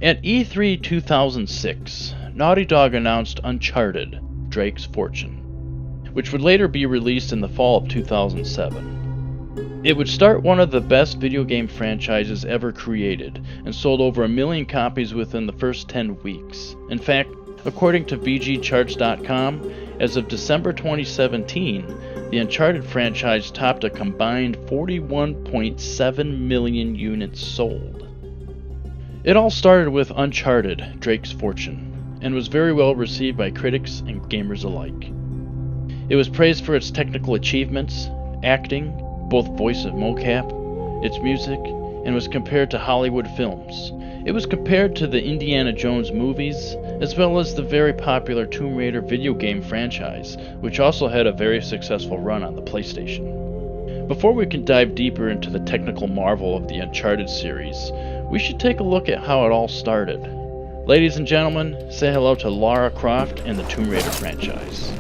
At E3 2006, Naughty Dog announced Uncharted, Drake's Fortune, which would later be released in the fall of 2007. It would start one of the best video game franchises ever created, and sold over 1 million copies within the first 10 weeks. In fact, according to VGCharts.com, as of December 2017, the Uncharted franchise topped a combined 41.7 million units sold. It all started with Uncharted, Drake's Fortune, and was very well received by critics and gamers alike. It was praised for its technical achievements, acting, both voice and mocap, its music, and was compared to Hollywood films. It was compared to the Indiana Jones movies, as well as the very popular Tomb Raider video game franchise, which also had a very successful run on the PlayStation. Before we can dive deeper into the technical marvel of the Uncharted series, we should take a look at how it all started. Ladies and gentlemen, say hello to Lara Croft and the Tomb Raider franchise.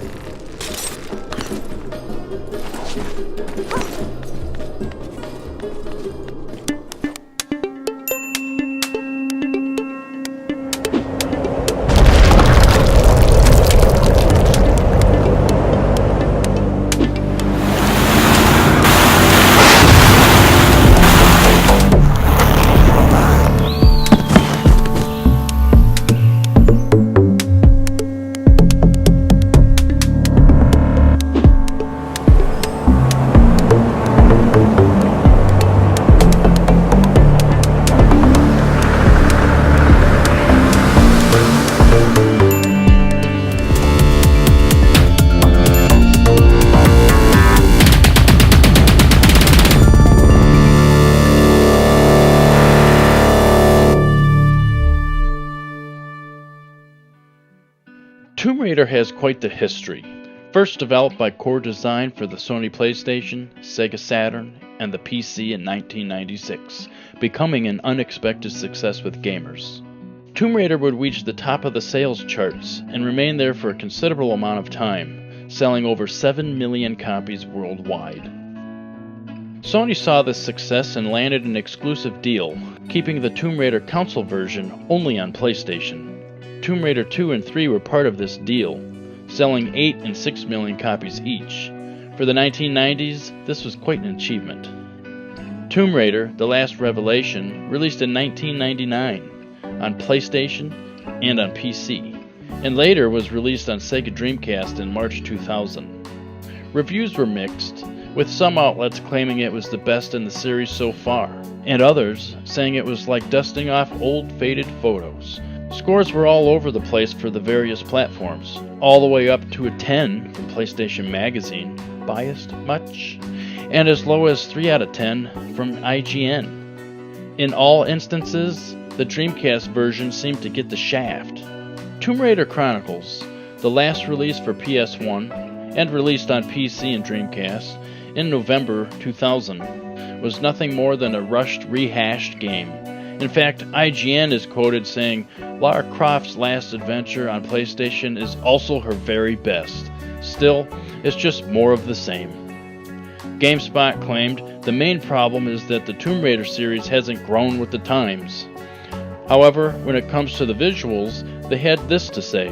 Tomb Raider has quite the history. First developed by Core Design for the Sony PlayStation, Sega Saturn, and the PC in 1996, becoming an unexpected success with gamers. Tomb Raider would reach the top of the sales charts and remain there for a considerable amount of time, selling over 7 million copies worldwide. Sony saw this success and landed an exclusive deal, keeping the Tomb Raider console version only on PlayStation. Tomb Raider 2 and 3 were part of this deal, selling 8 and 6 million copies each. For the 1990s, this was quite an achievement. Tomb Raider: The Last Revelation released in 1999 on PlayStation and on PC, and later was released on Sega Dreamcast in March 2000. Reviews were mixed, with some outlets claiming it was the best in the series so far, and others saying it was like dusting off old faded photos. Scores were all over the place for the various platforms, all the way up to a 10 from PlayStation Magazine, biased much, and as low as 3 out of 10 from IGN. In all instances, the Dreamcast version seemed to get the shaft. Tomb Raider Chronicles, the last release for PS1 and released on PC and Dreamcast in November 2000, was nothing more than a rushed, rehashed game. In fact, IGN is quoted saying, "Lara Croft's last adventure on PlayStation is also her very best. Still, it's just more of the same." GameSpot claimed the main problem is that the Tomb Raider series hasn't grown with the times. However, when it comes to the visuals, they had this to say.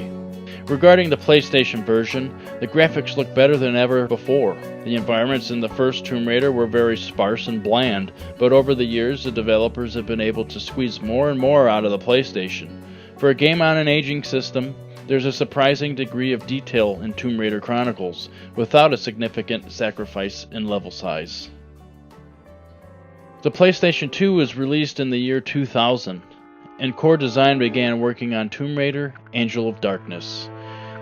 Regarding the PlayStation version, the graphics look better than ever before. The environments in the first Tomb Raider were very sparse and bland, but over the years the developers have been able to squeeze more and more out of the PlayStation. For a game on an aging system, there's a surprising degree of detail in Tomb Raider Chronicles, without a significant sacrifice in level size. The PlayStation 2 was released in the year 2000, and Core Design began working on Tomb Raider: Angel of Darkness.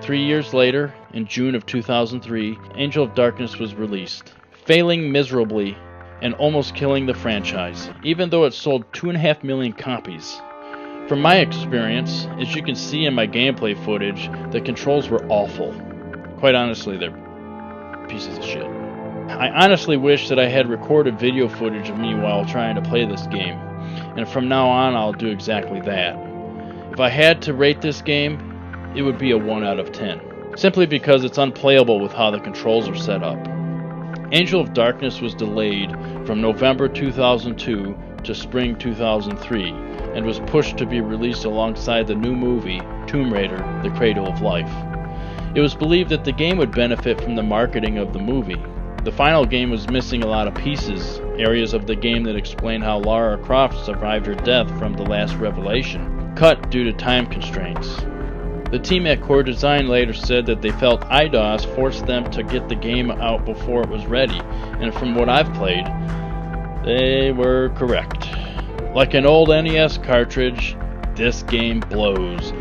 3 years later, in June of 2003, Angel of Darkness was released, failing miserably and almost killing the franchise, even though it sold 2.5 million copies. From my experience, as you can see in my gameplay footage, the controls were awful. Quite honestly, they're pieces of shit. I honestly wish that I had recorded video footage of me while trying to play this game, and from now on I'll do exactly that. If I had to rate this game, it would be a 1 out of 10, simply because it's unplayable with how the controls are set up. Angel of Darkness was delayed from November 2002 to spring 2003, and was pushed to be released alongside the new movie, Tomb Raider: The Cradle of Life. It was believed that the game would benefit from the marketing of the movie. The final game was missing a lot of pieces, areas of the game that explain how Lara Croft survived her death from the last revelation, cut due to time constraints. The team at Core Design later said that they felt IDOS forced them to get the game out before it was ready, and from what I've played, they were correct. Like an old NES cartridge, this game blows.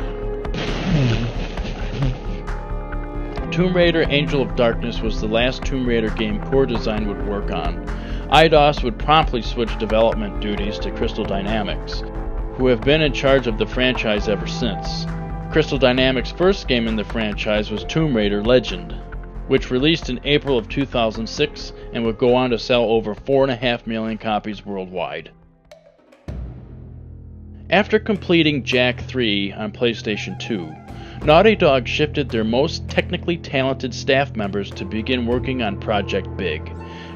Tomb Raider: Angel of Darkness was the last Tomb Raider game Core Design would work on. IDOS would promptly switch development duties to Crystal Dynamics, who have been in charge of the franchise ever since. Crystal Dynamics' first game in the franchise was Tomb Raider Legend, which released in April of 2006 and would go on to sell over 4.5 million copies worldwide. After completing Jak 3 on PlayStation 2, Naughty Dog shifted their most technically talented staff members to begin working on Project Big,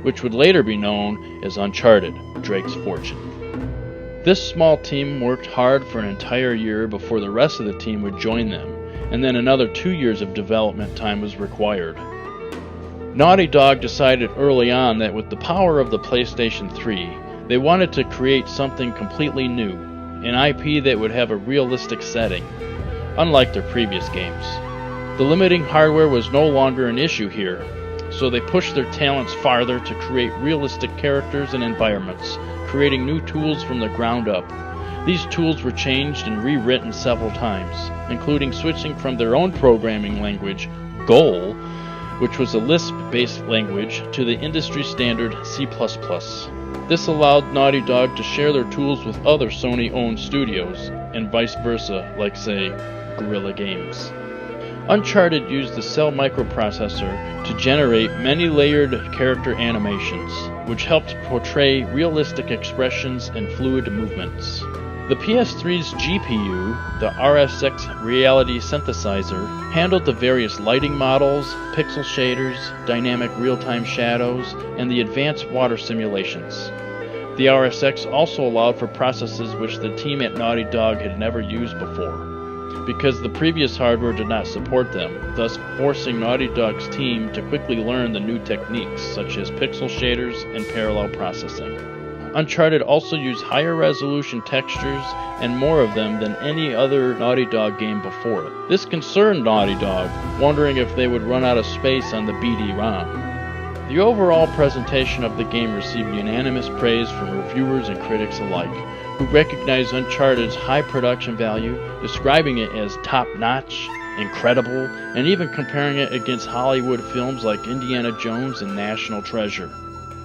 which would later be known as Uncharted: Drake's Fortune. This small team worked hard for an entire year before the rest of the team would join them, and then another 2 years of development time was required. Naughty Dog decided early on that with the power of the PlayStation 3, they wanted to create something completely new, an IP that would have a realistic setting, unlike their previous games. The limiting hardware was no longer an issue here, so they pushed their talents farther to create realistic characters and environments, creating new tools from the ground up. These tools were changed and rewritten several times, including switching from their own programming language, Goal, which was a Lisp-based language, to the industry standard C++. This allowed Naughty Dog to share their tools with other Sony-owned studios, and vice versa, like, say, Guerrilla Games. Uncharted used the Cell microprocessor to generate many layered character animations, which helped portray realistic expressions and fluid movements. The PS3's GPU, the RSX Reality Synthesizer, handled the various lighting models, pixel shaders, dynamic real-time shadows, and the advanced water simulations. The RSX also allowed for processes which the team at Naughty Dog had never used before, because the previous hardware did not support them, thus forcing Naughty Dog's team to quickly learn the new techniques, such as pixel shaders and parallel processing. Uncharted also used higher resolution textures and more of them than any other Naughty Dog game before it. This concerned Naughty Dog, wondering if they would run out of space on the BD-ROM. The overall presentation of the game received unanimous praise from reviewers and critics alike, who recognized Uncharted's high production value, describing it as top-notch, incredible, and even comparing it against Hollywood films like Indiana Jones and National Treasure.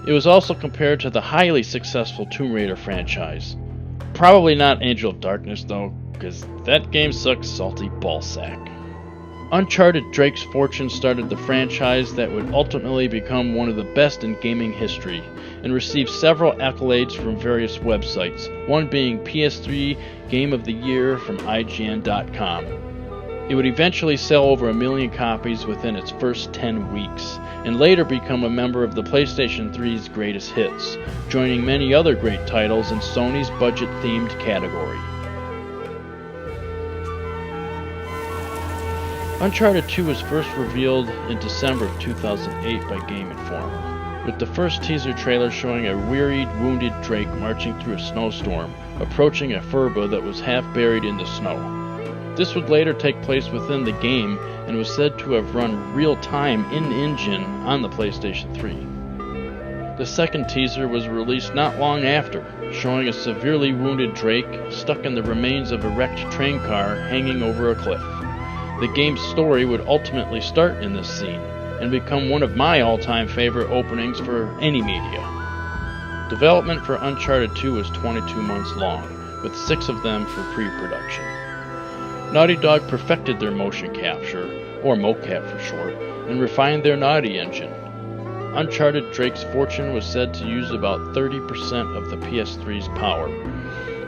It was also compared to the highly successful Tomb Raider franchise. Probably not Angel of Darkness though, because that game sucks salty ballsack. Uncharted: Drake's Fortune started the franchise that would ultimately become one of the best in gaming history, and received several accolades from various websites, one being PS3 Game of the Year from IGN.com. It would eventually sell over 1 million copies within its first 10 weeks, and later become a member of the PlayStation 3's greatest hits, joining many other great titles in Sony's budget-themed category. Uncharted 2 was first revealed in December of 2008 by Game Informer, with the first teaser trailer showing a wearied, wounded Drake marching through a snowstorm, approaching a furba that was half buried in the snow. This would later take place within the game and was said to have run real-time in-engine on the PlayStation 3. The second teaser was released not long after, showing a severely wounded Drake stuck in the remains of a wrecked train car hanging over a cliff. The game's story would ultimately start in this scene, and become one of my all-time favorite openings for any media. Development for Uncharted 2 was 22 months long, with 6 of them for pre-production. Naughty Dog perfected their motion capture, or mocap for short, and refined their Naughty engine. Uncharted: Drake's Fortune was said to use about 30% of the PS3's power,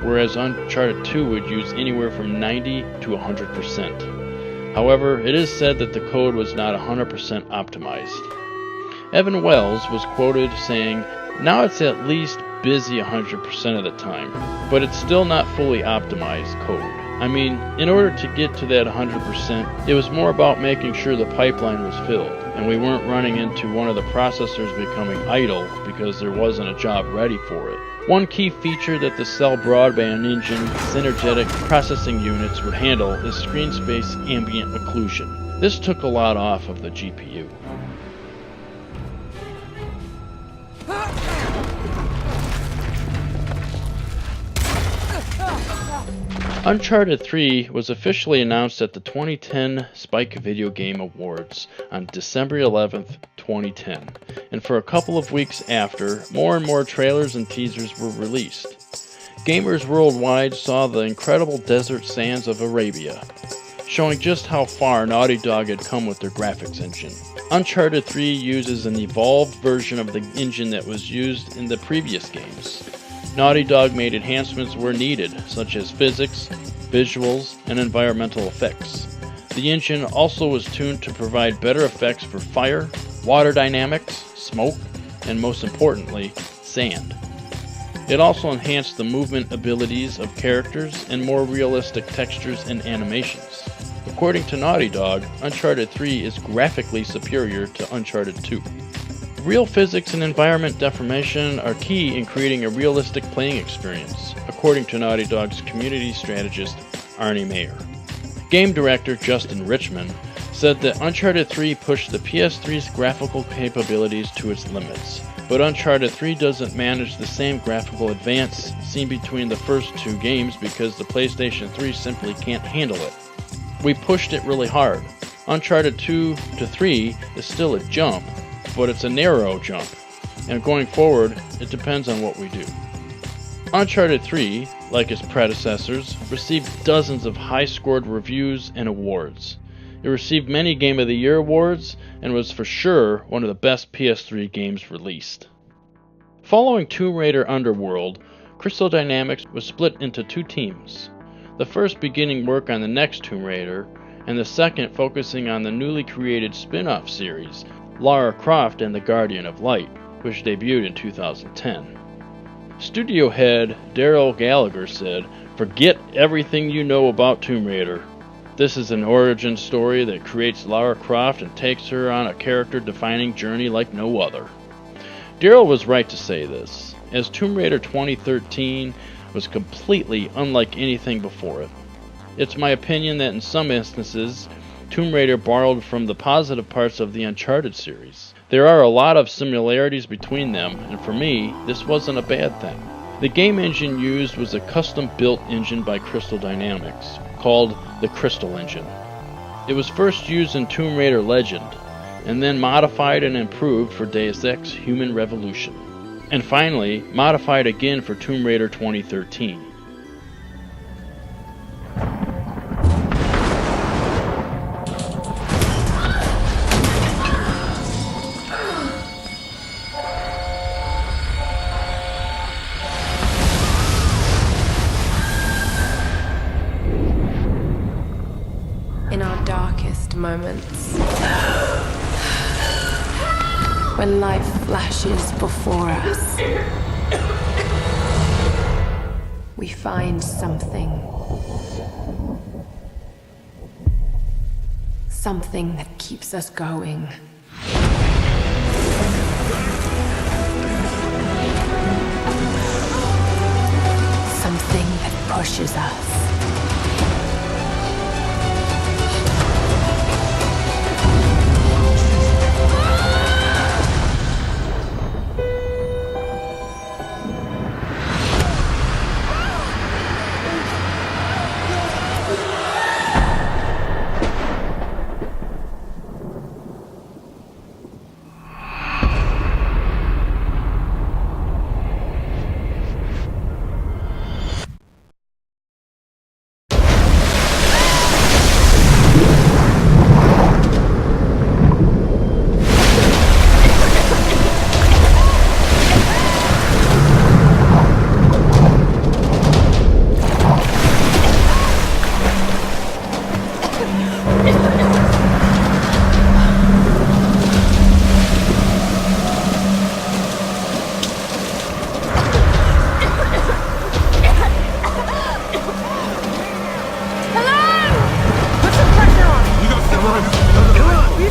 whereas Uncharted 2 would use anywhere from 90 to 100%. However, it is said that the code was not 100% optimized. Evan Wells was quoted saying, "Now it's at least busy 100% of the time, but it's still not fully optimized code. I mean, in order to get to that 100%, it was more about making sure the pipeline was filled, and we weren't running into one of the processors becoming idle because there wasn't a job ready for it. One key feature that the Cell Broadband Engine synergetic processing units would handle is screen space ambient occlusion. This took a lot off of the GPU. Uncharted 3 was officially announced at the 2010 Spike Video Game Awards on December 11th, 2010, and for a couple of weeks after, more and more trailers and teasers were released. Gamers worldwide saw the incredible desert sands of Arabia, showing just how far Naughty Dog had come with their graphics engine. Uncharted 3 uses an evolved version of the engine that was used in the previous games. Naughty Dog made enhancements where needed, such as physics, visuals, and environmental effects. The engine also was tuned to provide better effects for fire, water dynamics, smoke, and most importantly, sand. It also enhanced the movement abilities of characters and more realistic textures and animations. According to Naughty Dog, Uncharted 3 is graphically superior to Uncharted 2. Real physics and environment deformation are key in creating a realistic playing experience, according to Naughty Dog's community strategist, Arnie Mayer. Game director Justin Richmond said that Uncharted 3 pushed the PS3's graphical capabilities to its limits, but Uncharted 3 doesn't manage the same graphical advance seen between the first two games because the PlayStation 3 simply can't handle it. We pushed it really hard. Uncharted 2 to 3 is still a jump, but it's a narrow jump, and going forward, it depends on what we do. Uncharted 3, like its predecessors, received dozens of high-scored reviews and awards. It received many Game of the Year awards, and was for sure one of the best PS3 games released. Following Tomb Raider Underworld, Crystal Dynamics was split into two teams, the first beginning work on the next Tomb Raider, and the second focusing on the newly created spin-off series, Lara Croft and the Guardian of Light, which debuted in 2010. Studio head Daryl Gallagher said, "Forget everything you know about Tomb Raider. This is an origin story that creates Lara Croft and takes her on a character-defining journey like no other." Daryl was right to say this, as Tomb Raider 2013 was completely unlike anything before it. It's my opinion that in some instances, Tomb Raider borrowed from the positive parts of the Uncharted series. There are a lot of similarities between them, and for me, this wasn't a bad thing. The game engine used was a custom-built engine by Crystal Dynamics, called the Crystal Engine. It was first used in Tomb Raider Legend, and then modified and improved for Deus Ex Human Revolution, and finally, modified again for Tomb Raider 2013. In our darkest moments, when life flashes before us, we find something that keeps us going. Something that pushes us.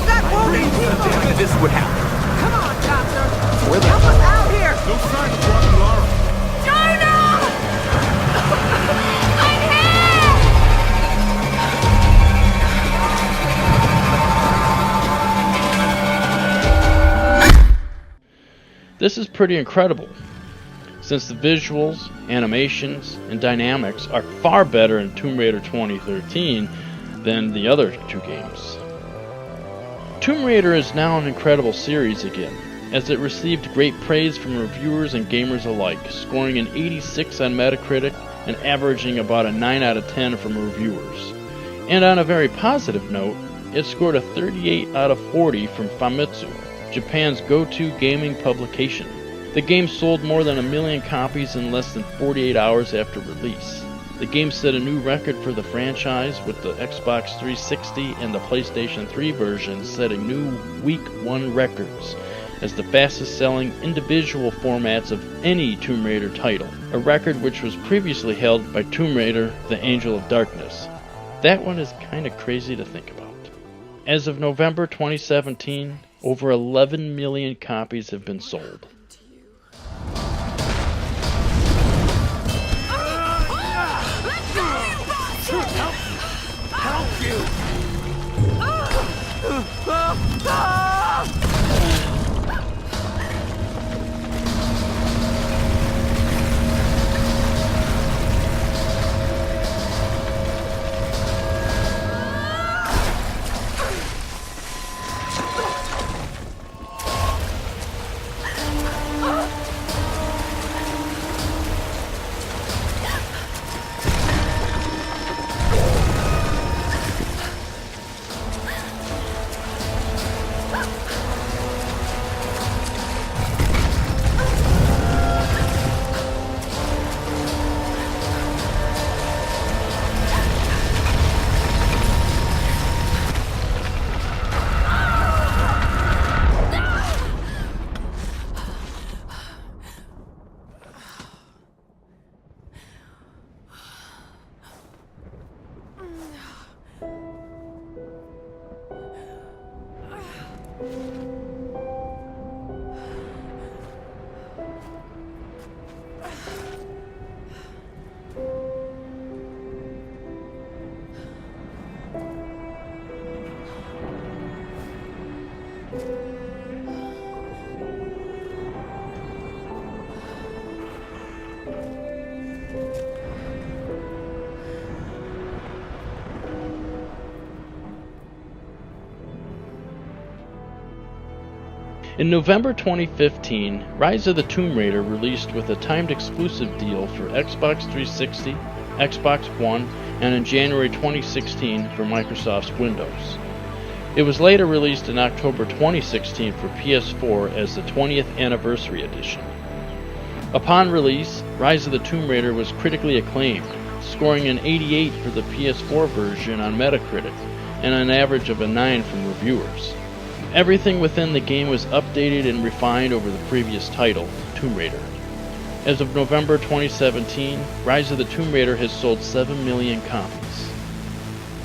that wounded people! Damn it, this would happen. Come on, Doctor! Where the Help us out here! No sign of Rocky Lara. Jonah! I'm here! This is pretty incredible, since the visuals, animations, and dynamics are far better in Tomb Raider 2013 than the other two games. Tomb Raider is now an incredible series again, as it received great praise from reviewers and gamers alike, scoring an 86 on Metacritic and averaging about a 9 out of 10 from reviewers. And on a very positive note, it scored a 38 out of 40 from Famitsu, Japan's go-to gaming publication. The game sold more than 1 million copies in less than 48 hours after release. The game set a new record for the franchise, with the Xbox 360 and the PlayStation 3 versions setting new Week 1 records as the fastest selling individual formats of any Tomb Raider title, a record which was previously held by Tomb Raider: The Angel of Darkness. That one is kinda crazy to think about. As of November 2017, over 11 million copies have been sold. Help you! In November 2015, Rise of the Tomb Raider released with a timed exclusive deal for Xbox 360, Xbox One, and in January 2016 for Microsoft's Windows. It was later released in October 2016 for PS4 as the 20th Anniversary Edition. Upon release, Rise of the Tomb Raider was critically acclaimed, scoring an 88 for the PS4 version on Metacritic, and an average of a 9 from reviewers. Everything within the game was updated and refined over the previous title, Tomb Raider. As of November 2017, Rise of the Tomb Raider has sold 7 million copies.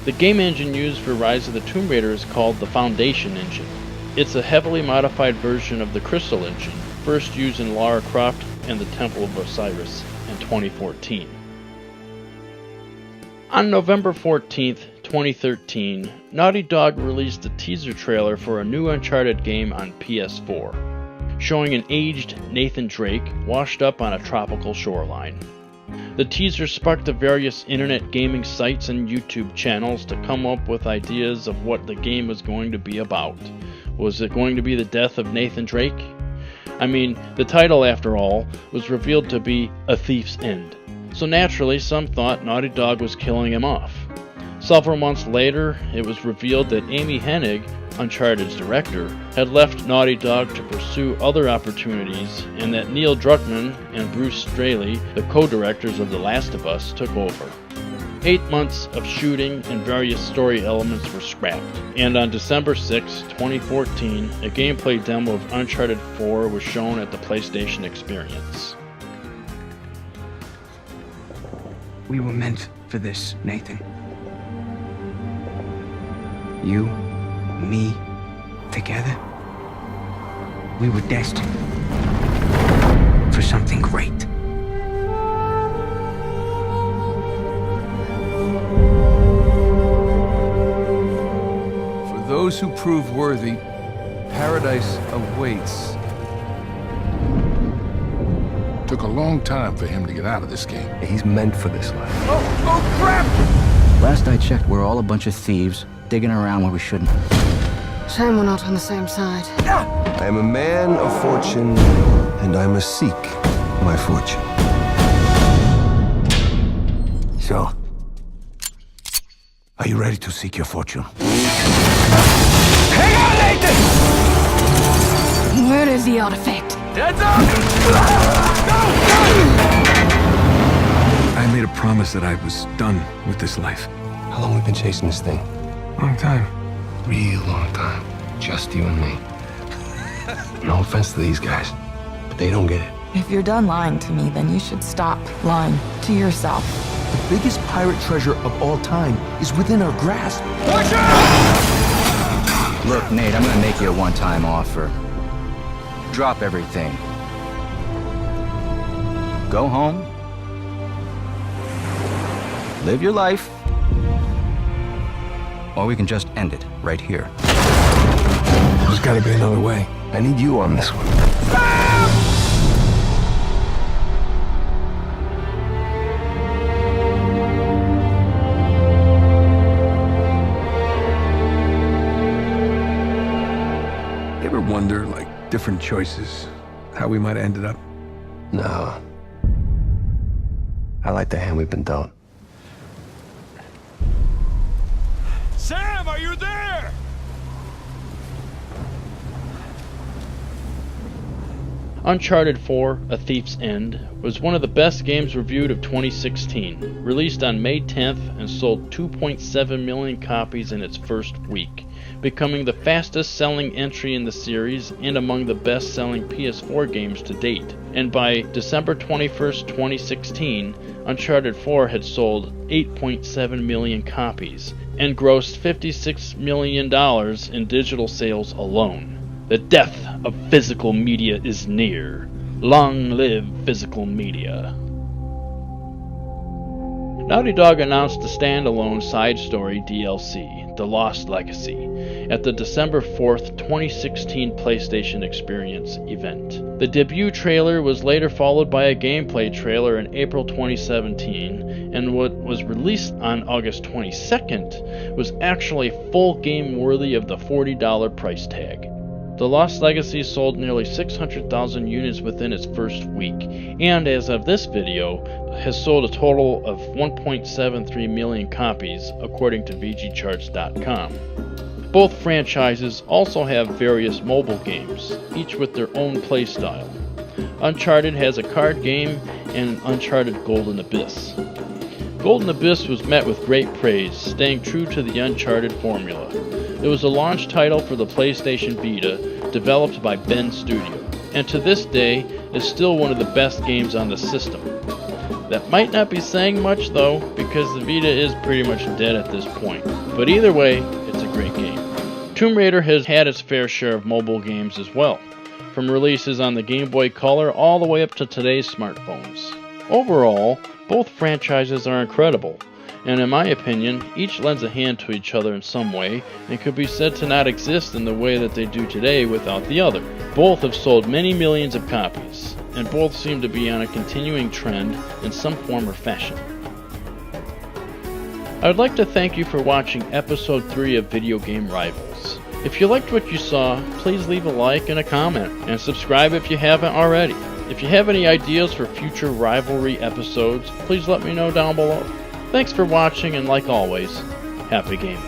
The game engine used for Rise of the Tomb Raider is called the Foundation Engine. It's a heavily modified version of the Crystal Engine, first used in Lara Croft and the Temple of Osiris in 2014. On November 14th, 2013, Naughty Dog released a teaser trailer for a new Uncharted game on PS4, showing an aged Nathan Drake washed up on a tropical shoreline. The teaser sparked the various internet gaming sites and YouTube channels to come up with ideas of what the game was going to be about. Was it going to be the death of Nathan Drake? I mean, the title, after all, was revealed to be A Thief's End, so naturally some thought Naughty Dog was killing him off. Several months later, it was revealed that Amy Hennig, Uncharted's director, had left Naughty Dog to pursue other opportunities, and that Neil Druckmann and Bruce Straley, the co-directors of The Last of Us, took over. 8 months of shooting and various story elements were scrapped, and on December 6, 2014, a gameplay demo of Uncharted 4 was shown at the PlayStation Experience. We were meant for this, Nathan. You, me, together, we were destined for something great. For those who prove worthy, paradise awaits. Took a long time for him to get out of this game. He's meant for this life. Oh crap! Last I checked, we're all a bunch of thieves, digging around where we shouldn't. Shame we're not on the same side. I am a man of fortune, and I must seek my fortune. So, are you ready to seek your fortune? Hang on, Nathan! Where is the artifact? Heads up! I made a promise that I was done with this life. How long have we been chasing this thing? Long time. Real long time. Just you and me. No offense to these guys, but they don't get it. If you're done lying to me, then you should stop lying to yourself. The biggest pirate treasure of all time is within our grasp. Look, Nate, I'm gonna make you a one-time offer. Drop everything. Go home. Live your life. Or we can just end it right here. There's gotta be another way. I need you on this one. You ever wonder, like, different choices, how we might have ended up? No. I like the hand we've been dealt. Sam, are you there? Uncharted 4: A Thief's End was one of the best games reviewed of 2016, released on May 10th and sold 2.7 million copies in its first week, becoming the fastest selling entry in the series and among the best selling PS4 games to date. And by December 21st, 2016, Uncharted 4 had sold 8.7 million copies and grossed $56 million in digital sales alone. The death of physical media is near. Long live physical media. Naughty Dog announced the standalone side story DLC, The Lost Legacy, at the December 4th, 2016 PlayStation Experience event. The debut trailer was later followed by a gameplay trailer in April 2017, and what was released on August 22nd was actually a full game worthy of the $40 price tag. The Lost Legacy sold nearly 600,000 units within its first week, and as of this video, has sold a total of 1.73 million copies, according to VGCharts.com. Both franchises also have various mobile games, each with their own playstyle. Uncharted has a card game and Uncharted Golden Abyss. Golden Abyss was met with great praise, staying true to the Uncharted formula. It was a launch title for the PlayStation Vita, developed by Ben Studio, and to this day is still one of the best games on the system. That might not be saying much though, because the Vita is pretty much dead at this point, but either way, it's a great game. Tomb Raider has had its fair share of mobile games as well, from releases on the Game Boy Color all the way up to today's smartphones. Overall, both franchises are incredible, and in my opinion, each lends a hand to each other in some way, and could be said to not exist in the way that they do today without the other. Both have sold many millions of copies, and both seem to be on a continuing trend in some form or fashion. I would like to thank you for watching episode 3 of Video Game Rivals. If you liked what you saw, please leave a like and a comment, and subscribe if you haven't already. If you have any ideas for future Rivalry episodes, please let me know down below. Thanks for watching, and like always, happy gaming.